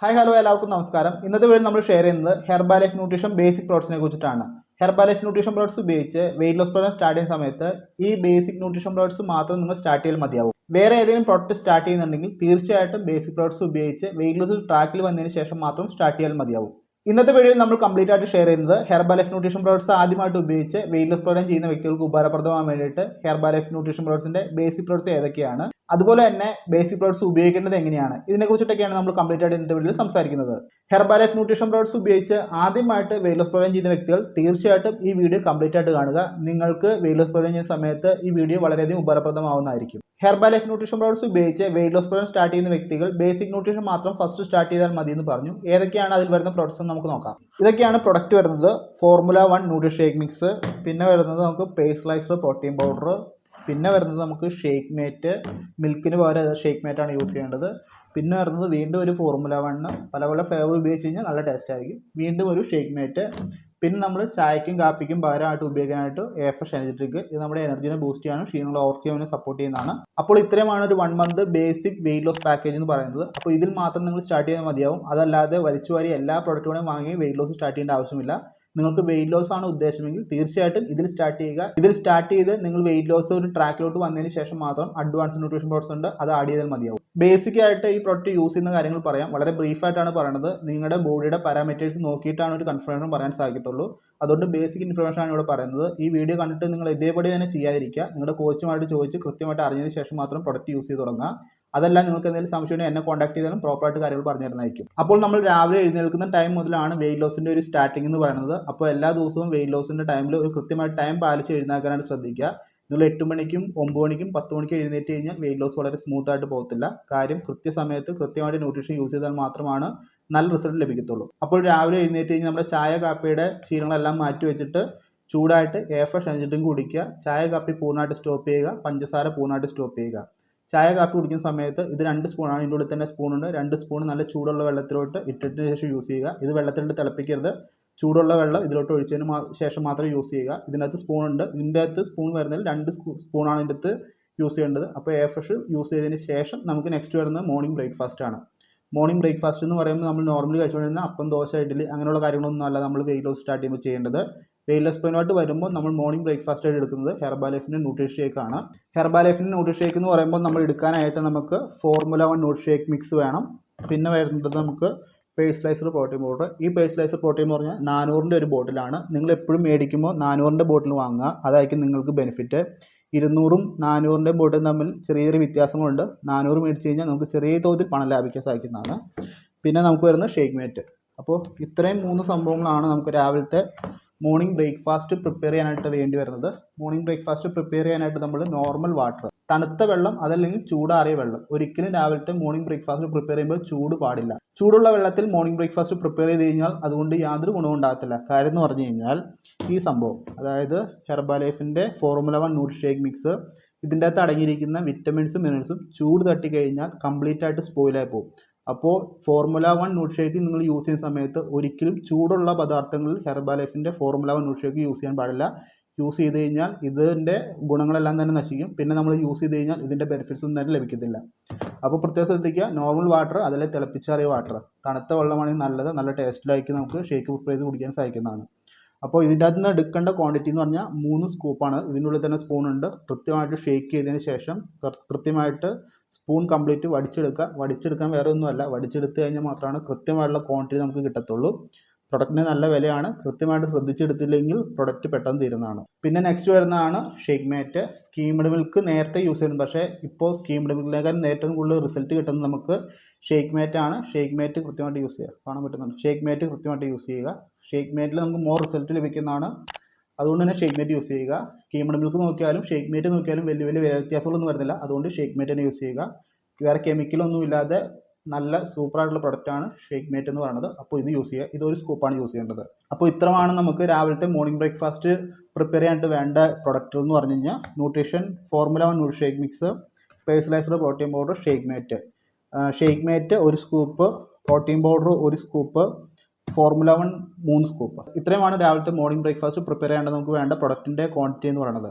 Hi hello എല്ലാവർക്കും നമസ്കാരം. ഇന്നത്തെ വീഡിയോയിൽ നമ്മൾ ഷെയർ ചെയ്യുന്നത് ഹെർബാലൈഫ് ന്യൂട്രീഷൻ ബേസിക് പ്രോഡക്ട്സിനെ കുറിച്ചിട്ടാണ്. ഹെർബാലൈഫ് ന്യൂട്രീഷൻ പ്രോഡക്ട്സ് ഉപയോഗിച്ച് വെയിറ്റ് ലോസ് പ്രോഗ്രാം സ്റ്റാർട്ട് ചെയ്യുന്ന സമയത്ത് ഈ ബേസിക് ന്യൂട്രീഷൻ പ്രോഡക്ട്സ് മാത്രം നിങ്ങൾ സ്റ്റാർട്ട് ചെയ്താൽ മതിയാവും. വേറെ ഏതെങ്കിലും പ്രോഡക്റ്റ് സ്റ്റാർട്ട് ചെയ്യുന്നുണ്ടെങ്കിൽ തീർച്ചയായിട്ടും ബേസിക് പ്രോഡക്ട്സ് ഉപയോഗിച്ച് വെയിറ്റ് ലോസ് ട്രാക്കിൽ വന്നതിന് ശേഷം മാത്രം സ്റ്റാർട്ട് ചെയ്യാൻ മതിയാവും. ഇന്നത്തെ വീഡിയോയിൽ നമ്മൾ കംപ്ലീറ്റ് ആയിട്ട് ഷെയർ ചെയ്യുന്നത് ഹെർബാലൈഫ് ന്യൂട്രീഷൻ പ്രോഡക്ട്സ് ആദ്യമായിട്ട് ഉപയോഗിച്ച് വെയിറ്റ് ലോസ് പ്രോഗ്രാം ചെയ്യുന്ന വ്യക്തികൾക്ക് ഉപകാരപ്രദമാകാൻ വേണ്ടിയിട്ട് ഹെർബാലൈഫ് ന്യൂട്രീഷൻ പ്രോഡക്ട്സിന്റെ ബേസിക് പ്രോഡക്ട്സ് ഏതൊക്കെയാണ്, അതുപോലെ തന്നെ ബേസിക് പ്രോഡക്ട്സ് ഉപയോഗിക്കേണ്ടത് എങ്ങനെയാണ്, ഇതിനെക്കുറിച്ചിട്ടൊക്കെയാണ് നമ്മൾ കംപ്ലീറ്റ് ആയിട്ട് ഇന്നത്തെ വീഡിയോയിൽ സംസാരിക്കുന്നത്. ഹെർബാലൈഫ് ന്യൂട്രീഷൻ പ്രോഡക്ട്സ് ഉപയോഗിച്ച് ആദ്യമായിട്ട് വെയിറ്റ് ലോസ് പ്രോഗ്രാം ചെയ്യുന്ന വ്യക്തികൾ തീർച്ചയായിട്ടും ഈ വീഡിയോ കംപ്ലീറ്റ് ആയിട്ട് കാണുക. നിങ്ങൾക്ക് വെയിറ്റ് ലോസ് പ്രോഗ്രാം ചെയ്യുന്ന സമയത്ത് ഈ വീഡിയോ വളരെയധികം ഉപകാരപ്രദമാവുന്നതായിരിക്കും. ഹെർബാലൈഫ് ന്യൂട്രീഷൻ പ്രോഡക്ട്സ് ഉപയോഗിച്ച് വെയിറ്റ് ലോസ് പ്രോഗ്രാം സ്റ്റാർട്ട് ചെയ്യുന്ന വ്യക്തികൾ ബേസിക് ന്യൂട്രീഷൻ മാത്രം ഫസ്റ്റ് സ്റ്റാർട്ട് ചെയ്താൽ മതി എന്ന് പറഞ്ഞു. ഏതൊക്കെയാണ് അതിൽ വരുന്ന പ്രോഡക്ട്സ് എന്ന് നമുക്ക് നോക്കാം. ഇതൊക്കെയാണ് പ്രൊഡക്റ്റ് വരുന്നത്. ഫോർമുല 1 ന്യൂട്രി ഷേക്ക് മിക്സ്, പിന്നെ വരുന്നത് നമുക്ക് പേഴ്സണലൈസ്ഡ് പ്രോട്ടീൻ പൗഡർ, പിന്നെ വരുന്നത് നമുക്ക് ഷേക്ക് മേറ്റ്, മിൽക്കിന് പകരം ഷേക്ക് മേറ്റാണ് യൂസ് ചെയ്യേണ്ടത്. പിന്നെ വരുന്നത് വീണ്ടും ഒരു ഫോർമുല 1, പല പല ഫ്ലേവർ ഉപയോഗിച്ച് കഴിഞ്ഞാൽ നല്ല ടേസ്റ്റ് ആയിരിക്കും. വീണ്ടും ഒരു ഷേക്ക് മേറ്റ്, പിന്നെ നമ്മൾ ചായക്കും കാപ്പിക്കും പകരമായിട്ട് ഉപയോഗിക്കാനായിട്ട് AFresh എനർജി ഡ്രിങ്ക്. ഇത് നമ്മുടെ എനർജിനെ ബൂസ്റ്റ് ചെയ്യാനും ക്ഷീണങ്ങൾ ഓവർകമ്മിനെ സപ്പോർട്ട് ചെയ്യുന്നതാണ്. അപ്പോൾ ഇത്രയുമാണ് ഒരു 1 month basic weight loss package എന്ന് പറയുന്നത്. അപ്പോൾ ഇതിൽ മാത്രം നിങ്ങൾ സ്റ്റാർട്ട് ചെയ്യാൻ മതിയാവും. അതല്ലാതെ വലിച്ചുവാരി എല്ലാ പ്രൊഡക്റ്റുകളും വാങ്ങി വെയിറ്റ് ലോസ് സ്റ്റാർട്ട് ചെയ്യേണ്ട ആവശ്യമില്ല. നിങ്ങൾക്ക് വെയിറ്റ് ലോസ് ആണ് ഉദ്ദേശമെങ്കിൽ തീർച്ചയായിട്ടും ഇതിൽ സ്റ്റാർട്ട് ചെയ്യുക. ഇതിൽ സ്റ്റാർട്ട് ചെയ്ത് നിങ്ങൾ വെയിറ്റ് ലോസ് ഒരു ട്രാക്കിലോട്ട് വന്നതിന് ശേഷം മാത്രം അഡ്വാൻസ് ന്യൂട്രീഷൻ പ്രോഡക്ട്സ് ഉണ്ട്, അത് ആഡ് ചെയ്താൽ മതിയാവും. ബേസിക് ആയിട്ട് ഈ പ്രോഡക്റ്റ് യൂസ് ചെയ്യുന്ന കാര്യങ്ങൾ പറയാം. വളരെ ബ്രീഫായിട്ടാണ് പറയുന്നത്. നിങ്ങളുടെ ബോഡിയുടെ പാരാമീറ്റേഴ്സ് നോക്കിയിട്ടാണ് ഒരു കൺഫർമേഷൻ പറയാൻ സാധിക്കത്തുള്ളൂ. അതുകൊണ്ട് ബേസിക് ഇൻഫർമേഷൻ ആണ് ഇവിടെ പറയുന്നത്. ഈ വീഡിയോ കണ്ടിട്ട് നിങ്ങൾ ഇതേപടി തന്നെ ചെയ്യാതിരിക്കുക. നിങ്ങളുടെ കോച്ചുമായിട്ട് ചോദിച്ച് കൃത്യമായിട്ട് അറിഞ്ഞതിന് ശേഷം മാത്രം പ്രൊഡക്റ്റ് യൂസ് ചെയ്ത് തുടങ്ങുക. അതല്ല, നിങ്ങൾക്ക് എന്തെങ്കിലും സംശയം ഉണ്ടെങ്കിൽ എന്നെ കോൺടാക്ട് ചെയ്താലും പ്രോപ്പറായിട്ട് കാര്യങ്ങൾ പറഞ്ഞു തരുന്നതായിരിക്കും. അപ്പോൾ നമ്മൾ രാവിലെ എഴുന്നേൽക്കുന്ന ടൈം മുതലാണ് വെയിറ്റ് ലോസിന്റെ ഒരു സ്റ്റാർട്ടിംഗ് എന്ന് പറയുന്നത്. അപ്പോൾ എല്ലാ ദിവസവും വെയിറ്റ് ലോസിന്റെ ടൈമിൽ ഒരു കൃത്യമായിട്ട് ടൈം പാലിച്ച് എഴുന്നേൽക്കാനായിട്ട് ശ്രദ്ധിക്കുക. നിങ്ങൾ 8 മണിക്കും 9 മണിക്കും 10 മണിക്കും എഴുന്നേറ്റ് കഴിഞ്ഞാൽ വെയിറ്റ് ലോസ് വളരെ സ്മൂത്ത് ആയിട്ട് പോകത്തില്ല. കാര്യം കൃത്യസമയത്ത് കൃത്യമായിട്ട് ന്യൂട്രീഷൻ യൂസ് ചെയ്താൽ മാത്രമാണ് നല്ല റിസൾട്ട് ലഭിക്കത്തുള്ളൂ. അപ്പോൾ രാവിലെ എഴുന്നേറ്റ് കഴിഞ്ഞാൽ നമ്മുടെ ചായ കാപ്പിയുടെ ശീലങ്ങളെല്ലാം മാറ്റി വെച്ചിട്ട് ചൂടായിട്ട് AFresh എനർജി ഡ്രിങ്ക് കുടിക്കുക. ചായ കാപ്പി പൂർണ്ണമായിട്ട് സ്റ്റോപ്പ് ചെയ്യുക, പഞ്ചസാര പൂർണ്ണമായിട്ട് സ്റ്റോപ്പ് ചെയ്യുക. ചായ കാപ്പി കുടിക്കുന്ന സമയത്ത് ഇത് 2 സ്പൂണാണ്, ഇതിൻ്റെ ഉള്ളിൽ തന്നെ സ്പൂണുണ്ട്. 2 സ്പൂൺ നല്ല ചൂടുള്ള വെള്ളത്തിലോട്ട് ഇട്ടിട്ട് ശേഷം യൂസ് ചെയ്യുക. ഇത് വെള്ളത്തിലിട്ട് തിളപ്പിക്കരുത്. ചൂടുള്ള വെള്ളം ഇതിലോട്ട് ഒഴിച്ചതിന് ശേഷം മാത്രം യൂസ് ചെയ്യുക. ഇതിനകത്ത് സ്പൂണുണ്ട്. ഇതിൻ്റെ അകത്ത് സ്പൂൺ വരുന്നതിൽ 2 സ്പൂണാണ് ഇതിൻ്റെ അകത്ത് യൂസ് ചെയ്യേണ്ടത്. അപ്പോൾ AFresh യൂസ് ചെയ്തതിന് ശേഷം നമുക്ക് നെക്സ്റ്റ് വരുന്നത് മോർണിംഗ് ബ്രേക്ക്ഫാസ്റ്റ് ആണ്. മോർണിംഗ് ബ്രേക്ക്ഫാസ്റ്റ് എന്ന് പറയുമ്പോൾ നമ്മൾ നോർമലി കഴിച്ചുകൊണ്ടിരുന്ന അപ്പം, ദോശ, ഇഡ്ഡലി അങ്ങനെയുള്ള കാര്യങ്ങളൊന്നും അല്ല നമ്മൾ വെയിറ്റ് ലോസ് സ്റ്റാർട്ട് ചെയ്യുമ്പോൾ ചെയ്യേണ്ടത്. വെയിറ്റ് ലോസ് പ്ലാനുമായിട്ട് വരുമ്പോൾ നമ്മൾ മോർണിംഗ് ബ്രേക്ക്ഫാസ്റ്റ് ആയിട്ട് എടുക്കുന്നത് ഹെർബാലൈഫിൻ്റെ ന്യൂട്രി ഷേക്ക് ആണ്. ഹെർബാലൈഫിൻ്റെ ന്യൂട്രി ഷേക്ക് എന്ന് പറയുമ്പോൾ നമ്മൾ എടുക്കാനായിട്ട് നമുക്ക് ഫോർമുല 1 ന്യൂട്രി ഷേക്ക് മിക്സ് വേണം. പിന്നെ വരുന്നത് നമുക്ക് പേഴ്സണലൈസ്ഡ് പ്രോട്ടീൻ പൗഡർ. ഈ പേഴ്സണലൈസ്ഡ് പ്രോട്ടീൻ എന്ന് പറഞ്ഞാൽ 400ൻ്റെ ഒരു ബോട്ടിലാണ്. നിങ്ങൾ എപ്പോഴും മേടിക്കുമ്പോൾ 400ൻ്റെ ബോട്ടിൽ വാങ്ങുക. അതായിരിക്കും നിങ്ങൾക്ക് ബെനിഫിറ്റ്. 200ഉം 400ൻ്റെ ബോട്ടിലും തമ്മിൽ ചെറിയ ചെറിയ വ്യത്യാസങ്ങളുണ്ട്. 400 മേടിച്ച് കഴിഞ്ഞാൽ നമുക്ക് ചെറിയ തോതിൽ പണം ലാഭിക്കാൻ സാധിക്കുന്നതാണ്. പിന്നെ നമുക്ക് വരുന്നത് ഷേക്ക് മേറ്റ്. അപ്പോൾ ഇത്രയും 3 സംഭവങ്ങളാണ് നമുക്ക് രാവിലത്തെ മോർണിംഗ് ബ്രേക്ക്ഫാസ്റ്റ് പ്രിപ്പയർ ചെയ്യാനായിട്ട് വേണ്ടി വരുന്നത്. മോർണിംഗ് ബ്രേക്ക്ഫാസ്റ്റ് പ്രിപ്പയർ ചെയ്യാനായിട്ട് നമ്മൾ നോർമൽ വാട്ടർ, തണുത്ത വെള്ളം അതല്ലെങ്കിൽ ചൂടാറിയ വെള്ളം. ഒരിക്കലും രാവിലത്തെ മോർണിംഗ് ബ്രേക്ക്ഫാസ്റ്റ് പ്രിപ്പയർ ചെയ്യുമ്പോൾ ചൂട് പാടില്ല. ചൂടുള്ള വെള്ളത്തിൽ മോർണിംഗ് ബ്രേക്ക്ഫാസ്റ്റ് പ്രിപ്പയർ ചെയ്ത് കഴിഞ്ഞാൽ അതുകൊണ്ട് യാതൊരു ഗുണവും ഉണ്ടാകത്തില്ല. കാര്യം എന്ന് പറഞ്ഞു കഴിഞ്ഞാൽ ഈ സംഭവം, അതായത് ഹെർബാലൈഫിൻ്റെ ഫോർമുല 1 ന്യൂട്രി ഷേക്ക് മിക്സ്, ഇതിൻ്റെ അകത്ത് അടങ്ങിയിരിക്കുന്ന വിറ്റമിൻസും മിനറൽസും ചൂട് തട്ടി കഴിഞ്ഞാൽ കംപ്ലീറ്റ് ആയിട്ട് സ്പോയിലായി പോകും. അപ്പോൾ ഫോർമുല 1 ന്യൂട്രി ഷേക്ക് നിങ്ങൾ യൂസ് ചെയ്യുന്ന സമയത്ത് ഒരിക്കലും ചൂടുള്ള പദാർത്ഥങ്ങളിൽ ഹെർബാലൈഫിൻ്റെ ഫോർമുല 1 ന്യൂട്രി ഷേക്ക് യൂസ് ചെയ്യാൻ പാടില്ല. യൂസ് ചെയ്ത് കഴിഞ്ഞാൽ ഇതിൻ്റെ ഗുണങ്ങളെല്ലാം തന്നെ നശിക്കും. പിന്നെ നമ്മൾ യൂസ് ചെയ്ത് കഴിഞ്ഞാൽ ഇതിൻ്റെ ബെനിഫിറ്റ്സ് ഒന്നും തന്നെ ലഭിക്കത്തില്ല. അപ്പോൾ പ്രത്യേകം ശ്രദ്ധിക്കുക. നോർമൽ വാട്ടർ, അതിലെ തിളപ്പിച്ചാറിയ വാട്ടർ, തണുത്ത വെള്ളമാണെങ്കിൽ നല്ലത്. നല്ല ടേസ്റ്റിലാക്കി നമുക്ക് ഷേക്ക് പ്രിപ്പയർ ചെയ്ത് കുടിക്കാൻ സാധിക്കുന്നതാണ്. അപ്പോൾ ഇതിൻ്റെ അകത്ത് നിന്ന് എടുക്കേണ്ട ക്വാണ്ടിറ്റി എന്ന് പറഞ്ഞാൽ 3 സ്കൂപ്പാണ്. ഇതിൻ്റെ ഉള്ളിൽ തന്നെ സ്പൂണുണ്ട്. കൃത്യമായിട്ട് ഷേക്ക് ചെയ്തതിന് ശേഷം കൃത്യമായിട്ട് സ്പൂൺ കംപ്ലീറ്റ് വടിച്ചെടുക്കുക. വടിച്ചെടുക്കാൻ വേറെ ഒന്നുമല്ല, വടിച്ചെടുത്ത് കഴിഞ്ഞാൽ മാത്രമാണ് കൃത്യമായിട്ടുള്ള ക്വാണ്ടിറ്റി നമുക്ക് കിട്ടത്തുള്ളൂ. പ്രൊഡക്റ്റിന് നല്ല വിലയാണ്. കൃത്യമായിട്ട് ശ്രദ്ധിച്ചെടുത്തില്ലെങ്കിൽ പ്രൊഡക്റ്റ് പെട്ടെന്ന് തീരുന്നതാണ്. പിന്നെ നെക്സ്റ്റ് വരുന്നതാണ് ഷേക്ക് മേറ്റ്. സ്കീംഡ് മിൽക്ക് നേരത്തെ യൂസ് ചെയ്യുന്നു, പക്ഷേ ഇപ്പോൾ സ്കീംഡ് മിൽക്കിനേക്കാൾ ഏറ്റവും കൂടുതൽ റിസൾട്ട് കിട്ടുന്നത് നമുക്ക് ഷേക്ക് മേറ്റ് ആണ്. ഷേക്ക് മേറ്റ് കൃത്യമായിട്ട് യൂസ് ചെയ്യുക. കാണാൻ പറ്റുന്നുണ്ട്. ഷേക്ക് മേറ്റ് കൃത്യമായിട്ട് യൂസ് ചെയ്യുക. ഷേക്ക് മേറ്റിൽ നമുക്ക് മോർ റിസൾട്ട് ലഭിക്കുന്നതാണ്. അതുകൊണ്ട് തന്നെ ഷേക്ക് മേറ്റ് യൂസ് ചെയ്യുക. സ്കീംഡ് മിൽക്ക് നോക്കിയാലും ഷേക്ക് മേറ്റ് നോക്കിയാലും വലിയ വലിയ വ്യത്യാസങ്ങളൊന്നും വരുന്നില്ല. അതുകൊണ്ട് ഷേക്ക് മേറ്റ് തന്നെ യൂസ് ചെയ്യുക. വേറെ കെമിക്കലൊന്നും ഇല്ലാതെ നല്ല സൂപ്പറായിട്ടുള്ള പ്രൊഡക്റ്റാണ് ഷേക്ക് മേറ്റ് എന്ന് പറയുന്നത്. അപ്പോൾ ഇത് യൂസ് ചെയ്യുക. ഇതൊരു സ്കൂപ്പാണ് യൂസ് ചെയ്യേണ്ടത്. അപ്പോൾ ഇത്രമാണ് നമുക്ക് രാവിലത്തെ മോർണിംഗ് ബ്രേക്ക്ഫാസ്റ്റ് പ്രിപ്പയർ ചെയ്യാനായിട്ട് വേണ്ട പ്രൊഡക്റ്റ് എന്ന് പറഞ്ഞു കഴിഞ്ഞാൽ nutrition formula 1 nutri shake mix, personalised protein powder, shake mate. Shake mate 1 scoop, protein powder 1 scoop, formula 1 3 scoop. ഇത്രയുമാണ് രാവിലത്തെ മോർണിംഗ് ബ്രേക്ക്ഫാസ്റ്റ് പ്രിപ്പയർ ചെയ്യേണ്ടത് നമുക്ക് വേണ്ട പ്രൊഡക്റ്റിൻ്റെ ക്വാണ്ടിറ്റി എന്ന് പറയുന്നത്.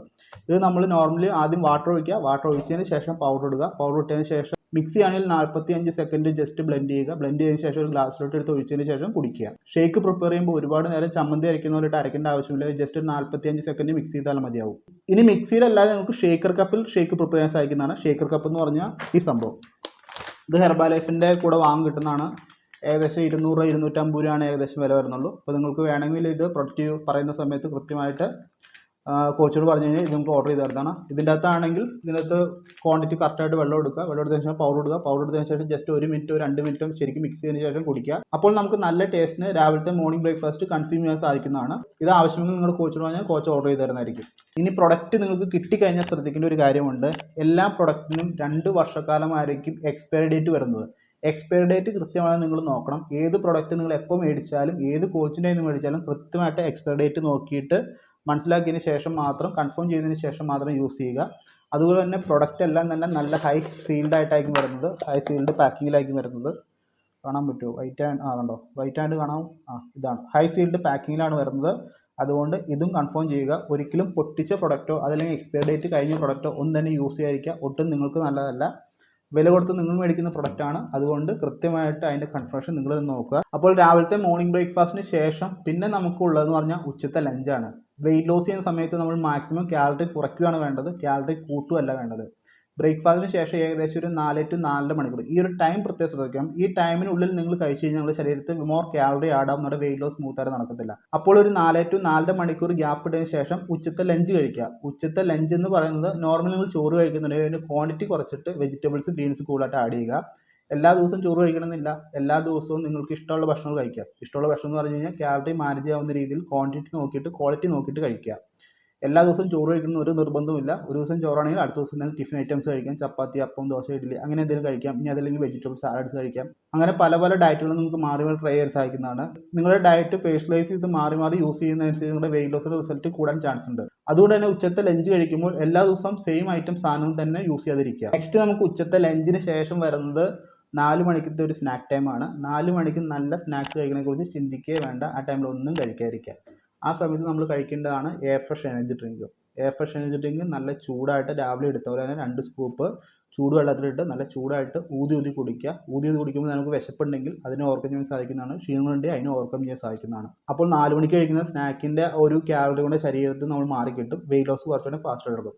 ഇത് നമ്മൾ നോർമലി ആദ്യം വാട്ടർ ഒഴിക്കുക. വാട്ടർ ഒഴിച്ചതിന് ശേഷം പൗഡർ ഇടുക. പൗഡർ ഇട്ടതിന് ശേഷം മിക്സ് ചെയ്യുകയാണെങ്കിൽ 45 സെക്കൻഡ് ജസ്റ്റ് ബ്ലെൻഡ് ചെയ്യുക. ബ്ലെൻഡ് ചെയ്തതിന് ശേഷം ഒരു ഗ്ലാസ്സിലോട്ട് എടുത്ത് ഒഴിച്ചതിന് ശേഷം കുടിക്കുക. ഷേക്ക് പ്രിപ്പയർ ചെയ്യുമ്പോൾ ഒരുപാട് നേരം ചമ്മന്തി അരയ്ക്കുന്ന പോലെ അരയ്ക്കേണ്ട ആവശ്യമില്ല. ജസ്റ്റ് 45 സെക്കൻഡ് മിക്സ് ചെയ്താൽ മതിയാവും. ഇനി മിക്സിയിലല്ലാതെ നമുക്ക് ഷേക്കർ കപ്പിൽ ഷേക്ക് പ്രിപ്പയർ ചെയ്യാൻ സാധിക്കുന്നതാണ്. ഷേക്കർ കപ്പ് എന്ന് പറഞ്ഞാൽ ഈ സംഭവം, ഇത് ഹെർബാലൈഫിൻ്റെ കൂടെ വാങ്ങാൻ കിട്ടുന്നതാണ്. ഏകദേശം 200 250 രൂപയാണ് ഏകദേശം വില വരുന്നുള്ളൂ. അപ്പോൾ നിങ്ങൾക്ക് വേണമെങ്കിൽ ഇത് പ്രൊഡക്റ്റ് പറയുന്ന സമയത്ത് കൃത്യമായിട്ട് കോച്ചോട് പറഞ്ഞു കഴിഞ്ഞാൽ ഇത് നമുക്ക് ഓർഡർ ചെയ്ത് തരുന്നതാണ്. ഇതിൻ്റെ അകത്താണെങ്കിൽ ഇതിനകത്ത് ക്വാണ്ടിറ്റി കറക്റ്റായിട്ട് വെള്ളം എടുക്കുക. വെള്ളം എടുത്തതിന് ശേഷം പൗഡർ ഇടുക. പൗഡർ എടുത്തതിന് ശേഷം ജസ്റ്റ് 1 മിനിറ്റോ 2 മിനിറ്റോ ശരിക്കും മിക്സ് ചെയ്തതിന് ശേഷം കുടിക്കുക. അപ്പോൾ നമുക്ക് നല്ല ടേസ്റ്റിന് രാവിലത്തെ മോർണിംഗ് ബ്രേക്ക്ഫാസ്റ്റ് കൺസ്യൂം ചെയ്യാൻ സാധിക്കുന്നതാണ്. ഇത് ആവശ്യമെങ്കിൽ നിങ്ങൾ കോച്ചോട് പറഞ്ഞാൽ കോച്ച് ഓർഡർ ചെയ്ത് തരുന്നതായിരിക്കും. ഇനി പ്രൊഡക്റ്റ് നിങ്ങൾക്ക് കിട്ടിക്കഴിഞ്ഞാൽ ശ്രദ്ധിക്കേണ്ട ഒരു കാര്യമുണ്ട്. എല്ലാ പ്രൊഡക്റ്റിനും 2 വർഷക്കാലമായിരിക്കും എക്സ്പയറി ഡേറ്റ് വരുന്നത്. എക്സ്പയറി ഡേറ്റ് കൃത്യമായി നിങ്ങൾ നോക്കണം. ഏത് പ്രൊഡക്റ്റ് നിങ്ങൾ എപ്പോൾ മേടിച്ചാലും ഏത് കോച്ചിൻ്റെ നിന്ന് മേടിച്ചാലും കൃത്യമായിട്ട് എക്സ്പയറി ഡേറ്റ് നോക്കിയിട്ട് മനസ്സിലാക്കിയതിന് ശേഷം മാത്രം, കൺഫേം ചെയ്തതിന് ശേഷം മാത്രം യൂസ് ചെയ്യുക. അതുപോലെ തന്നെ പ്രൊഡക്റ്റ് എല്ലാം തന്നെ നല്ല ഹൈ സീൽഡ് ആയിട്ടായിരിക്കും വരുന്നത്. ഹൈ സീൽഡ് പാക്കിങ്ങിലായിരിക്കും വരുന്നത്. കാണാൻ പറ്റുമോ? വൈറ്റ് ആൻഡ് കണ്ടോ, വൈറ്റ് ആൻഡ് കാണാം. ഇതാണ് ഹൈ സീൽഡ് പാക്കിങ്ങിലാണ് വരുന്നത്. അതുകൊണ്ട് ഇതും കൺഫേം ചെയ്യുക. ഒരിക്കലും പൊട്ടിച്ച പ്രൊഡക്റ്റോ അതല്ലെങ്കിൽ എക്സ്പയറി ഡേറ്റ് കഴിഞ്ഞ പ്രൊഡക്റ്റോ ഒന്നും തന്നെ യൂസ് ചെയ്യാതിരിക്കുക. ഒട്ടും നിങ്ങൾക്ക് നല്ലതല്ല. വില കൊടുത്ത് നിങ്ങൾ മേടിക്കുന്ന പ്രൊഡക്റ്റാണ്. അതുകൊണ്ട് കൃത്യമായിട്ട് അതിൻ്റെ കൺഫർമേഷൻ നിങ്ങൾ നോക്കുക. അപ്പോൾ രാവിലത്തെ മോർണിംഗ് ബ്രേക്ക്ഫാസ്റ്റിന് ശേഷം പിന്നെ നമുക്കുള്ളതെന്ന് പറഞ്ഞാൽ ഉച്ചത്തെ ലഞ്ചാണ്. വെയിറ്റ് ലോസ് ചെയ്യുന്ന സമയത്ത് നമ്മൾ മാക്സിമം കാലറി കുറയ്ക്കുകയാണ് വേണ്ടത്, കാലറി കൂട്ടുകയല്ല വേണ്ടത്. ബ്രേക്ക്ഫാസ്റ്റിന് ശേഷം ഏകദേശം ഒരു 4 to 4.5 മണിക്കൂർ ഈ ഒരു ടൈം പ്രത്യേകം ശ്രദ്ധിക്കണം. ഈ ടൈമിനുള്ളിൽ നിങ്ങൾ കഴിച്ചു കഴിഞ്ഞാൽ നിങ്ങളുടെ ശരീരത്തിൽ മോർ കാലറി ആഡാവും, നമ്മുടെ വെയിറ്റ് ലോസ് സ്മൂത്തായിട്ട് നടക്കത്തില്ല. അപ്പോൾ ഒരു 4 to 4.5 മണിക്കൂർ ഗ്യാപ്പ് ഇട്ടതിന് ശേഷം ഉച്ചത്തെ ലഞ്ച് കഴിക്കുക. ഉച്ചത്തെ ലഞ്ച് എന്ന് പറയുന്നത് നോർമൽ നിങ്ങൾ ചോറ് കഴിക്കുന്നുണ്ടെങ്കിൽ അതിൻ്റെ ക്വാണ്ടിറ്റി കുറച്ചിട്ട് വെജിറ്റബിൾസ് ഗ്രീൻസ് കൂടുതലായിട്ട് ആഡ് ചെയ്യുക. എല്ലാ ദിവസവും ചോറ് കഴിക്കണമെന്നില്ല. എല്ലാ ദിവസവും നിങ്ങൾക്ക് ഇഷ്ടമുള്ള ഭക്ഷണം കഴിക്കുക. ഇഷ്ടമുള്ള ഭക്ഷണം എന്ന് പറഞ്ഞു കഴിഞ്ഞാൽ കാലറി മാനേജ് ആവുന്ന രീതിയിൽ ക്വാണ്ടിറ്റി നോക്കിയിട്ട് ക്വാളിറ്റി നോക്കിയിട്ട് കഴിക്കുക. എല്ലാ ദിവസവും ചോറ് കഴിക്കുന്ന ഒരു നിർബന്ധമില്ല. ഒരു ദിവസം ചോറാണെങ്കിൽ അടുത്ത ദിവസം തന്നെ ടിഫിൻ ഐറ്റംസ് കഴിക്കാം. ചപ്പാത്തി, അപ്പം, ദോശ, ഇഡ്ഡലി അങ്ങനെ എന്തെങ്കിലും കഴിക്കാം. ഇനി അതല്ലെങ്കിൽ വെജിറ്റബിൾ സാലഡ്സ് കഴിക്കാം. അങ്ങനെ പല പല ഡയറ്റുകൾ നിങ്ങൾക്ക് മാറി മാറി ട്രൈ ചെയ്യാൻ സാധിക്കുന്നതാണ്. നിങ്ങളുടെ ഡയറ്റ് പേഴ്സണലൈസ് ചെയ്ത് മാറി മാറി യൂസ് ചെയ്യുന്നതനുസരിച്ച് നിങ്ങളുടെ വെയിറ്റ് ലോസിൻ്റെ റിസൾട്ട് കൂടാൻ ചാൻസ് ഉണ്ട്. അതുകൊണ്ട് തന്നെ ഉച്ചത്തെ ലഞ്ച് കഴിക്കുമ്പോൾ എല്ലാ ദിവസവും സെയിം ഐറ്റം സാധനങ്ങൾ തന്നെ യൂസ് ചെയ്യാതിരിക്കുക. നെക്സ്റ്റ് നമുക്ക് ഉച്ചത്തെ ലഞ്ചിന് ശേഷം വരുന്നത് 4 മണിക്കത്തെ ഒരു സ്നാക്ക് ടൈമാണ്. 4 മണിക്ക് നല്ല സ്നാക്സ് കഴിക്കുന്നതിനെക്കുറിച്ച് ചിന്തിക്കുകയേ വേണ്ട. ആ ടൈമിൽ ഒന്നും കഴിക്കാതിരിക്കുക. ആ സമയത്ത് നമ്മൾ കഴിക്കേണ്ടതാണ് air fresh energy drink. Air fresh energy drink നല്ല ചൂടായിട്ട് രാവിലെ എടുത്ത പോലെ തന്നെ 2 സ്കൂപ്പ് ചൂടുവെള്ളത്തിലിട്ട് നല്ല ചൂടായിട്ട് ഊതി കുടിക്കുക. ഊതി കുടിക്കുമ്പോൾ നമുക്ക് വിശപ്പുണ്ടെങ്കിൽ അതിനെ ഓവർകം ചെയ്യാൻ സാധിക്കുന്നതാണ്. ക്ഷീണമുണ്ടെങ്കിൽ അതിനെ ഓവർകം ചെയ്യാൻ സാധിക്കുന്നതാണ്. അപ്പോൾ 4 മണിക്ക് കഴിക്കുന്ന സ്നാക്കിൻ്റെ ഒരു കാലറി കൊണ്ട് ശരീരത്തിൽ നമ്മൾ മാറിക്കിട്ടും. വെയിറ്റ് ലോസ് കുറച്ചുകൂടെ ഫാസ്റ്റ് എടുക്കും.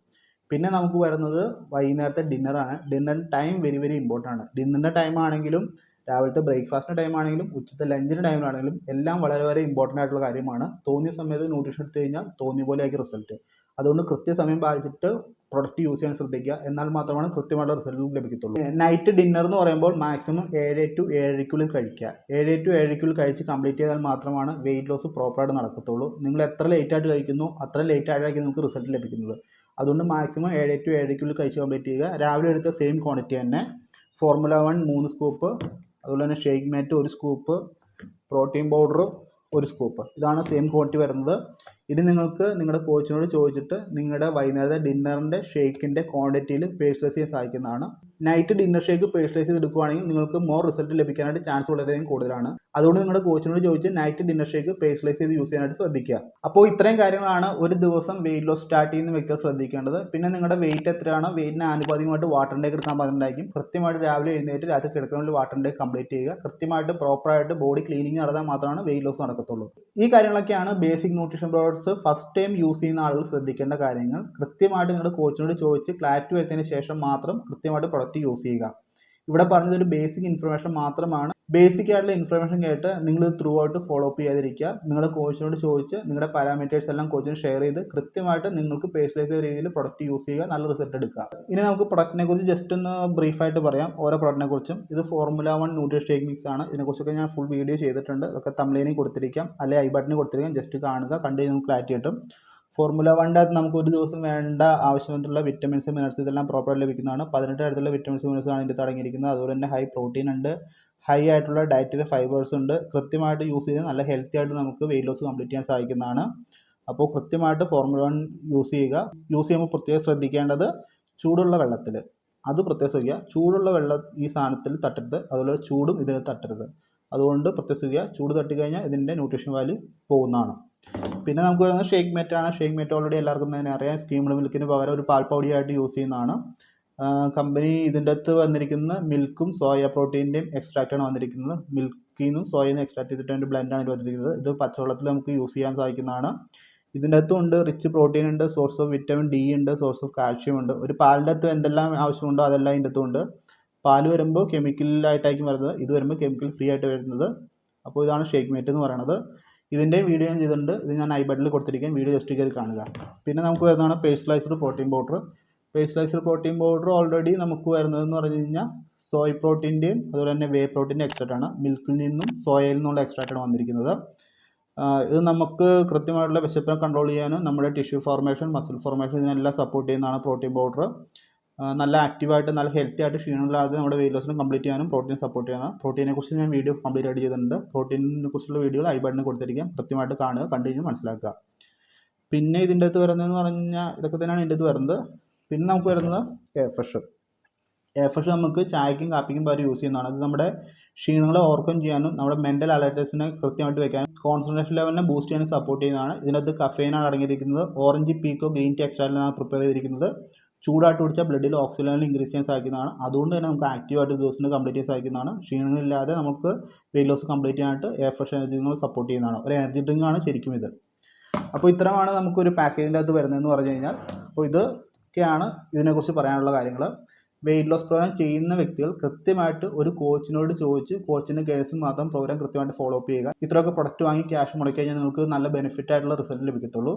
പിന്നെ നമുക്ക് വരുന്നത് വൈകുന്നേരത്തെ ഡിന്നറാണ്. Dinner time very very important ആണ്. ഡിന്നറിൻ്റെ ടൈം ആണെങ്കിലും രാവിലത്തെ ബ്രേക്ക്ഫാസ്റ്റിൻ്റെ ടൈം ആണെങ്കിലും ഉച്ചത്തെ ലഞ്ചിൻ്റെ ടൈമിലാണെങ്കിലും എല്ലാം വളരെ വളരെ ഇമ്പോർട്ടൻ്റ് ആയിട്ടുള്ള കാര്യമാണ്. തോന്നിയ സമയത്ത് ന്യൂട്രീഷൻ എടുത്തു കഴിഞ്ഞാൽ തോന്നിയ പോലെ ആയിരിക്കും റിസൾട്ട്. അതുകൊണ്ട് കൃത്യസമയം പാലിച്ചിട്ട് പ്രൊഡക്റ്റ് യൂസ് ചെയ്യാൻ ശ്രദ്ധിക്കുക. എന്നാൽ മാത്രമാണ് കൃത്യമായിട്ടുള്ള റിസൾട്ട് ലഭിക്കത്തുള്ളൂ. നൈറ്റ് ഡിന്നർ എന്ന് പറയുമ്പോൾ മാക്സിമം 7 to 7:30 കഴിക്കുക. 7 to 7:30 കഴിച്ച് കംപ്ലീറ്റ് ചെയ്താൽ മാത്രമാണ് വെയിറ്റ് ലോസ് പ്രോപ്പറായിട്ട് നടക്കത്തുള്ളൂ. നിങ്ങൾ എത്ര ലേറ്റായിട്ട് കഴിക്കുന്നു അത്ര ലേറ്റായിട്ടായിരിക്കും നിങ്ങൾക്ക് റിസൾട്ട് ലഭിക്കുന്നത്. അതുകൊണ്ട് മാക്സിമം 7 to 7:30 കഴിച്ച് കംപ്ലീറ്റ് ചെയ്യുക. രാവിലെ എടുത്ത സെയിം ക്വാണ്ടിറ്റി തന്നെ ഫോർമുല 1 3 സ്കൂപ്പ്, അതുപോലെ തന്നെ ഷേക്ക് മാറ്റ് 1 സ്കൂപ്പ്, പ്രോട്ടീൻ പൗഡർ 1 സ്കൂപ്പ്. ഇതാണ് സെയിം ക്വാണ്ടിറ്റി വരുന്നത്. ഇനി നിങ്ങൾക്ക് നിങ്ങളുടെ കോച്ചിനോട് ചോദിച്ചിട്ട് നിങ്ങളുടെ വൈകുന്നേരത്തെ ഡിന്നറിൻ്റെ ഷേക്കിൻ്റെ ക്വാണ്ടിറ്റിയിൽ പേഴ്സണലൈസ് ചെയ്യാൻ സാധിക്കുന്നതാണ്. നൈറ്റ് ഡിന്നർ ഷേക്ക് പേഴ്സണലൈസ് ചെയ്തെടുക്കുകയാണെങ്കിൽ നിങ്ങൾക്ക് മോർ റിസൾട്ട് ലഭിക്കാനായിട്ട് ചാൻസ് വളരെയധികം കൂടുതലാണ്. അതുകൊണ്ട് നിങ്ങളുടെ കോച്ചിനോട് ചോദിച്ച് നൈറ്റ് ഡിന്നർ ഷേക്ക് പേഴ്സണലൈസ് ചെയ്ത് യൂസ് ചെയ്യാനായിട്ട് ശ്രദ്ധിക്കുക. അപ്പോൾ ഇത്രയും കാര്യങ്ങളാണ് ഒരു ദിവസം വെയിറ്റ് ലോസ് സ്റ്റാർട്ട് ചെയ്യുന്ന വ്യക്തികൾ ശ്രദ്ധിക്കേണ്ടത്. പിന്നെ നിങ്ങളുടെ വെയിറ്റ് എത്രയാണോ വെയിറ്റിന് ആനുപാതികമായിട്ട് വാട്ടർ ഇൻടേക്ക് എടുക്കാൻ പറഞ്ഞിട്ടുണ്ടായിരിക്കും. കൃത്യമായിട്ട് രാവിലെ എഴുന്നേറ്റ് രാത്രി കിടക്കുന്നതിൽ വാട്ടർ ഇൻടേക്ക് കംപ്ലീറ്റ് ചെയ്യുക. കൃത്യമായിട്ട് പ്രോപ്പറായിട്ട് ബോഡി ക്ലീനിങ് നടന്നാൽ മാത്രമാണ് വെയിറ്റ് ലോസ് നടക്കത്തുള്ളൂ. ഈ കാര്യങ്ങളൊക്കെയാണ് basic nutrition products first time use ചെയ്യുന്ന ആളുകൾ ശ്രദ്ധിക്കേണ്ട കാര്യങ്ങൾ. കൃത്യമായിട്ട് നിങ്ങളുടെ കോച്ചിനോട് ചോദിച്ച് ക്ലാരിറ്റി വരുത്തിയതിന് ശേഷം മാത്രം കൃത്യമായിട്ട് പ്രൊഡക്റ്റ് യൂസ് ചെയ്യുക. ഇവിടെ പറഞ്ഞത് ഒരു ബേസിക് ഇൻഫർമേഷൻ മാത്രമാണ്. ബേസിക് ആയിട്ടുള്ള ഇൻഫർമേഷൻ കേട്ട് നിങ്ങൾ ത്രൂ ഔട്ട് ഫോളോ അപ്പ് ചെയ്യാതിരിക്കുക. നിങ്ങളുടെ കോച്ചിനോട് ചോദിച്ച് നിങ്ങളുടെ പാരാമീറ്റേഴ്സ് എല്ലാം കോച്ചിന് ഷെയർ ചെയ്ത് കൃത്യമായിട്ട് നിങ്ങൾക്ക് പേഴ്സണലൈസ് ചെയ്ത രീതിയിൽ പ്രൊഡക്റ്റ് യൂസ് ചെയ്യുക. നല്ല റിസൾട്ട് എടുക്കുക. ഇനി നമുക്ക് പ്രൊഡക്റ്റിനെ കുറിച്ച് ജസ്റ്റ് ഒന്ന് ബ്രീഫായിട്ട് പറയാം. ഓരോ പ്രൊഡക്റ്റിനെ കുറിച്ചും. ഇത് ഫോർമുല 1 ന്യൂട്രീഷൻ ഷേക്ക് മിക്സ് ആണ്. ഇതിനെക്കുറിച്ചൊക്കെ ഞാൻ ഫുൾ വീഡിയോ ചെയ്തിട്ടുണ്ട്. അതൊക്കെ തംബ്നെയിലിൽ കൊടുത്തിരിക്കാം, അല്ലെങ്കിൽ ഐ ബട്ടണിൽ കൊടുത്തിരിക്കാം. ജസ്റ്റ് കാണുക, കണ്ടു കഴിഞ്ഞാൽ നമുക്ക് ക്ലാരിറ്റി കിട്ടും. ഫോർമുല 1ൻ്റെ അകത്ത് നമുക്ക് ഒരു ദിവസം വേണ്ട ആവശ്യമായിട്ടുള്ള വിറ്റമിൻസ് മിനറൽസ് ഇതെല്ലാം പ്രോപ്പറായിട്ട് ലഭിക്കുന്നതാണ്. 18 തരത്തിലുള്ള വിറ്റമിൻസ് മിനറൽസ് ആണ് ഇതിൽ അടങ്ങിയിരിക്കുന്നത്. അതുപോലെ തന്നെ ഹൈ പ്രോട്ടീൻ ഉണ്ട്, ഹൈ ആയിട്ടുള്ള ഡയറ്ററി ഫൈബേഴ്സ് ഉണ്ട്. കൃത്യമായിട്ട് യൂസ് ചെയ്ത് നല്ല ഹെൽത്തി ആയിട്ട് നമുക്ക് വെയിറ്റ് ലോസ് കംപ്ലീറ്റ് ചെയ്യാൻ സാധിക്കുന്നതാണ്. അപ്പോൾ കൃത്യമായിട്ട് ഫോർമുല 1 യൂസ് ചെയ്യുക. യൂസ് ചെയ്യുമ്പോൾ പ്രത്യേകം ശ്രദ്ധിക്കേണ്ടത് ചൂടുള്ള വെള്ളത്തിൽ, അത് പ്രത്യേകം ശ്രദ്ധിക്കുക. ചൂടുള്ള വെള്ളം ഈ സാധനത്തിൽ തട്ടരുത്, അതുപോലെ ചൂടും ഇതിൽ തട്ടരുത്. അതുകൊണ്ട് പ്രത്യേകം ശ്രദ്ധിക്കുക. ചൂട് തട്ടിക്കഴിഞ്ഞാൽ ഇതിൻ്റെ ന്യൂട്രീഷൻ വാല്യൂ പോകുന്നതാണ്. പിന്നെ നമുക്ക് വരുന്നത് ഷേക്ക് മാറ്റാണ്. ഷേക്ക് മാറ്റ് ഓൾറെഡി എല്ലാവർക്കും തന്നെ അറിയാം. സ്കീംഡ് മിൽക്കിന് പകരം ഒരു പാൽപ്പൊടിയായിട്ട് യൂസ് ചെയ്യുന്നതാണ്. കമ്പനി ഇതിൻ്റെ അകത്ത് വന്നിരിക്കുന്ന മിൽക്കും സോയ പ്രോട്ടീൻ്റെയും എക്സ്ട്രാക്റ്റാണ് വന്നിരിക്കുന്നത്. മിൽക്കിൽ നിന്നും സോയയിൽ നിന്ന് എക്സ്ട്രാക്ട് ചെയ്തിട്ട് അതിൻ്റെ ബ്ലെൻഡാണ് ഇത് വന്നിരിക്കുന്നത്. ഇത് പച്ചവെള്ളത്തിൽ നമുക്ക് യൂസ് ചെയ്യാൻ സാധിക്കുന്നതാണ്. ഇതിൻ്റെ അകത്തും ഉണ്ട് റിച്ച് പ്രോട്ടീൻ ഉണ്ട്, സോഴ്സ് ഓഫ് വിറ്റമിൻ ഡി ഉണ്ട്, സോഴ്സ് ഓഫ് കാൽഷ്യം ഉണ്ട്. ഒരു പാലിൻ്റെ അകത്ത് എന്തെല്ലാം ആവശ്യമുണ്ടോ അതെല്ലാം ഇതിൻ്റെ അകത്തും ഉണ്ട്. പാല് വരുമ്പോൾ കെമിക്കലായിട്ടായിരിക്കും വരുന്നത്, ഇത് വരുമ്പോൾ കെമിക്കൽ ഫ്രീ ആയിട്ട് വരുന്നത്. അപ്പോൾ ഇതാണ് ഷേക്ക് മേറ്റ് എന്ന് പറയുന്നത്. ഇതിൻ്റെ വീഡിയോ ഞാൻ ചെയ്തിട്ടുണ്ട്, ഇത് ഞാൻ ഐ ബട്ടണിൽ കൊടുത്തിരിക്കാം, വീഡിയോ ജസ്റ്റ് കയറി കാണുക. പിന്നെ നമുക്ക് വരുന്നതാണ് personalised protein powder. Personalised protein powder already നമുക്ക് വരുന്നതെന്ന് പറഞ്ഞു കഴിഞ്ഞാൽ സോയ് പ്രോട്ടീൻ്റെയും അതുപോലെ തന്നെ വേ പ്രോട്ടീൻ്റെ എക്സ്ട്രാക്റ്റാണ്. മിൽക്കിൽ നിന്നും സോയയിൽ നിന്നുള്ള എക്സ്ട്രാക്റ്റാണ് വന്നിരിക്കുന്നത്. ഇത് നമുക്ക് കൃത്യമായിട്ടുള്ള വിശപ്പിനെ കൺട്രോൾ ചെയ്യാനും നമ്മുടെ ടിഷ്യൂ ഫോർമേഷൻ, മസിൽ ഫോർമേഷൻ ഇതിനെല്ലാം സപ്പോർട്ട് ചെയ്യുന്നതാണ് പ്രോട്ടീൻ പൗഡർ. നല്ല ആക്റ്റീവായിട്ട് നല്ല ഹെൽത്തി ആയിട്ട് ക്ഷീണമില്ലാതെ നമ്മുടെ വെയിറ്റ് ലോസിനെ കംപ്ലീറ്റ് ചെയ്യാനും പ്രോട്ടീൻ സപ്പോർട്ട് ചെയ്യണം. പ്രോട്ടീനെ കുറിച്ച് ഞാൻ വീഡിയോ കംപ്ലീറ്റ് ആയിട്ട് ചെയ്തിട്ടുണ്ട്. പ്രോട്ടീനെ കുറിച്ചുള്ള വീഡിയോകൾ ഐ ബട്ടണിൽ കൊടുത്തിരിക്കാം, കൃത്യമായിട്ട് കാണുക, കണ്ടു കഴിഞ്ഞ് മനസ്സിലാക്കുക. പിന്നെ ഇതിൻ്റെ അകത്ത് വരുന്നതെന്ന് പറഞ്ഞാൽ ഇതൊക്കെ തന്നെയാണ് ഇതിൻ്റെ അകത്ത് വരുന്നത്. പിന്നെ നമുക്ക് വരുന്നത് എയർ ഫ്രഷ്. എയർ ഫ്രഷ് നമുക്ക് ചായക്കും കാപ്പിക്കും പകരം യൂസ് ചെയ്യുന്നതാണ്. അത് നമ്മുടെ ക്ഷീണങ്ങളെ ഓവർകം ചെയ്യാനും നമ്മുടെ മെൻ്റൽ അലേർട്ട്നെസ്സിനെ കൃത്യമായിട്ട് വെക്കാനും കോൺസെൻട്രേഷൻ ലെവലിനെ ബൂസ്റ്റ് ചെയ്യാനും സപ്പോർട്ട് ചെയ്യുന്നതാണ്. ഇതിനകത്ത് കഫെയിനാണ് അടങ്ങിയിരിക്കുന്നത്. ഓറഞ്ച് പീക്കോ ഗ്രീൻ ടീ എക്സ്ട്രാക്റ്റിലാണ് പ്രിപ്പയർ ചെയ്തിരിക്കുന്നത്. ചൂടായിട്ട് കുടിച്ചാൽ ബ്ലഡിൽ ഓക്സിജൻ ലെവൽ ഇൻക്രീസ് ചെയ്യാൻ സാധിക്കുന്നതാണ്. അതുകൊണ്ട് തന്നെ നമുക്ക് ആക്റ്റീവായിട്ട് ദിവസത്തിന് കംപ്ലീറ്റ് ചെയ്യാൻ സാധിക്കുന്നതാണ്. ക്ഷീണങ്ങളില്ലാതെ നമുക്ക് വെയിറ്റ് ലോസ് കംപ്ലീറ്റ് ചെയ്യാനായിട്ട് എയർ ഫ്രഷ് എനർജി സപ്പോർട്ട് ചെയ്യുന്നതാണ്. ഒരു എനർജി ഡ്രിങ്ക് ആണ് ശരിക്കും ഇത്. അപ്പോൾ ഇത്രയാണ് നമുക്കൊരു പാക്കേജിൻ്റെ അകത്ത് വരുന്നതെന്ന് പറഞ്ഞു കഴിഞ്ഞാൽ. അപ്പോൾ ഇതൊക്കെയാണ് ഇതിനെക്കുറിച്ച് പറയാനുള്ള കാര്യങ്ങൾ. വെയിറ്റ് ലോസ് പ്രോഗ്രാം ചെയ്യുന്ന വ്യക്തികൾ കൃത്യമായിട്ട് ഒരു കോച്ചിനോട് ചോദിച്ച് കോച്ചിൻ്റെ ഗൈഡൻസിൽ മാത്രം പ്രോഗ്രാം കൃത്യമായിട്ട് ഫോളോ അപ്പ് ചെയ്യുക. ഇത്രയൊക്കെ പ്രൊഡക്റ്റ് വാങ്ങി ക്യാഷ് മുടക്കി കഴിഞ്ഞാൽ നിങ്ങൾക്ക് നല്ല ബെനിഫിറ്റ് ആയിട്ടുള്ള റിസൾട്ട് ലഭിക്കത്തുള്ളൂ.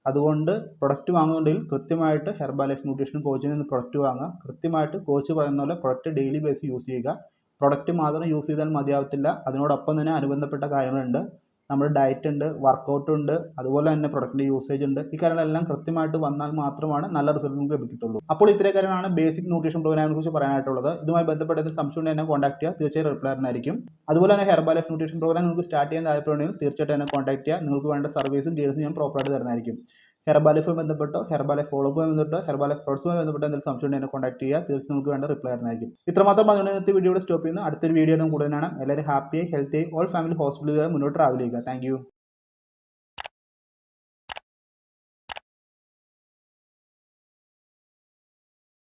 അതുകൊണ്ട് പ്രൊഡക്റ്റ് വാങ്ങുന്നുണ്ടെങ്കിൽ കൃത്യമായിട്ട് ഹെർബാലൈഫ് ന്യൂട്രീഷൻ കോച്ചിൽ നിന്ന് പ്രൊഡക്റ്റ് വാങ്ങുക. കൃത്യമായിട്ട് കോച്ച് പറയുന്ന പോലെ പ്രൊഡക്റ്റ് ഡെയിലി ബേസ് യൂസ് ചെയ്യുക. പ്രൊഡക്റ്റ് മാത്രം യൂസ് ചെയ്താൽ മതിയാവത്തില്ല, അതിനോടൊപ്പം തന്നെ അനുബന്ധപ്പെട്ട കാര്യങ്ങളുണ്ട്. നമ്മുടെ ഡയറ്റ് ഉണ്ട്, വർക്കൗട്ട് ഉണ്ട്, അതുപോലെ തന്നെ പ്രൊഡക്റ്റിൻ്റെ യൂസേജ് ഉണ്ട്. ഈ കാര്യങ്ങളെല്ലാം കൃത്യമായിട്ട് വന്നാൽ മാത്രമാണ് നല്ല റിസൾട്ട് നമുക്ക് ലഭിക്കത്തുള്ളൂ. അപ്പോൾ ഇത്രയും കാര്യങ്ങളാണ് ബേസിക് ന്യൂട്രീഷൻ പ്രോഗ്രാമിനെ കുറിച്ച് പറയാനായിട്ടുള്ളത്. ഇതുമായി ബന്ധപ്പെട്ട സംശയം ഉണ്ടെങ്കിൽ എന്നെ കോൺടാക്ട് ചെയ്യുക, തീർച്ചയായും റിപ്ലൈ ആയിരിക്കും. അതുപോലെ തന്നെ ഹെർബാലൈഫ് ന്യൂട്രീഷൻ പ്രോഗ്രാം നിങ്ങൾക്ക് സ്റ്റാർട്ട് ചെയ്യാൻ താല്പര്യമുണ്ടെങ്കിൽ തീർച്ചയായിട്ടും എന്നെ കോൺടാക്ട് ചെയ്യുക. നിങ്ങൾക്ക് വേണ്ട സർവീസും ഡീറ്റെയിൽസും ഞാൻ പ്രോപ്പറായിട്ട് തരുന്നതായിരിക്കും. ഹെർബാലൈഫുമായി ബന്ധപ്പെട്ടോ ഹെർബാലൈഫ് ഫോളോപ്പുമായി ബന്ധപ്പെട്ടോ ഹെർബാലൈഫ് പ്രോഡക്ട്സുമായി ബന്ധപ്പെട്ടോ എന്തെങ്കിലും സംശയം ഉണ്ടെങ്കിൽ എന്നെ കോൺടാക്ട് ചെയ്യുക, തീർച്ചയായും നിങ്ങൾക്ക് വേണ്ട റിപ്ലൈ ആയിരിക്കും. ഇത്രമാത്രം പറഞ്ഞുകൊണ്ട് ഇന്നത്തെ വീഡിയോയുടെ സ്റ്റോപ്പ് ചെയ്യുന്നു. അടുത്തൊരു വീഡിയോ കൂടുതലാണ്. എല്ലാവരും ഹാപ്പിയായി ഹെൽത്തിയായി ഓൾ ഫാമിലി ഹോസ്പിറ്റലുകാരെ മുന്നോട്ട് ട്രാവൽ ചെയ്യുക. താങ്ക്